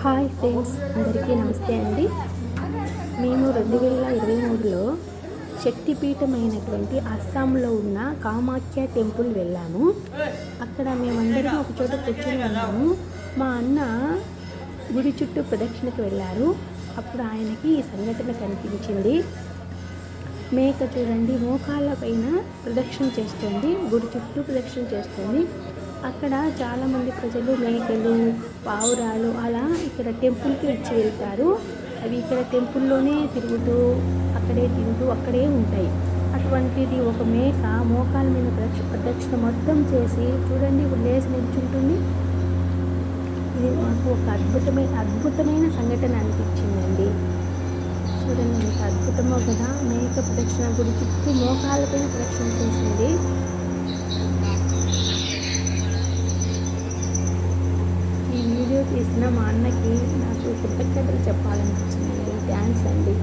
Hi friends, అందరికీ నమస్తే అండి. మేము 2023లో శక్తిపీఠమైనటువంటి అస్సాంలో ఉన్న కామాఖ్య టెంపుల్ వెళ్ళాము. అక్కడ మేమందరం ఒక చోట కూర్చొని ఉన్నాము. మా అన్న గుడి చుట్టూ ప్రదక్షిణకు వెళ్ళారు. అప్పుడు ఆయనకి ఈ సంఘటన కనిపించింది. మేక చూడండి, మోకాళ్ళ పైన ప్రదక్షిణ చేస్తుంది, గుడి చుట్టూ ప్రదక్షిణ చేస్తుంది. అక్కడ చాలామంది ప్రజలు మేకలు, పావురాలు అలా ఇక్కడ టెంపుల్కి ఇచ్చి వెళ్తారు. అవి ఇక్కడ టెంపుల్లోనే తిరుగుతూ, అక్కడే తింటూ, అక్కడే ఉంటాయి. అటువంటిది ఒక మేక మోకాళ్ళ మీద ప్రదక్షిణ మొత్తం చేసి చూడండి, ఇప్పుడు లేచి నిల్చుంటుంది. ఇది మాకు ఒక అద్భుతమైన సంఘటన అనిపించిందండి. చూడండి ఎంత అద్భుతమో కదా. మేక ప్రదక్షిణ గుడి చుట్టూ మోకాళ్ళపైన ప్రదక్షిణ చేసింది. ఈ వీడియో తీసిన మా అన్నకి నాకు కృతజ్ఞతలు చెప్పాలనిపించిందండి. థ్యాంక్స్ అండి.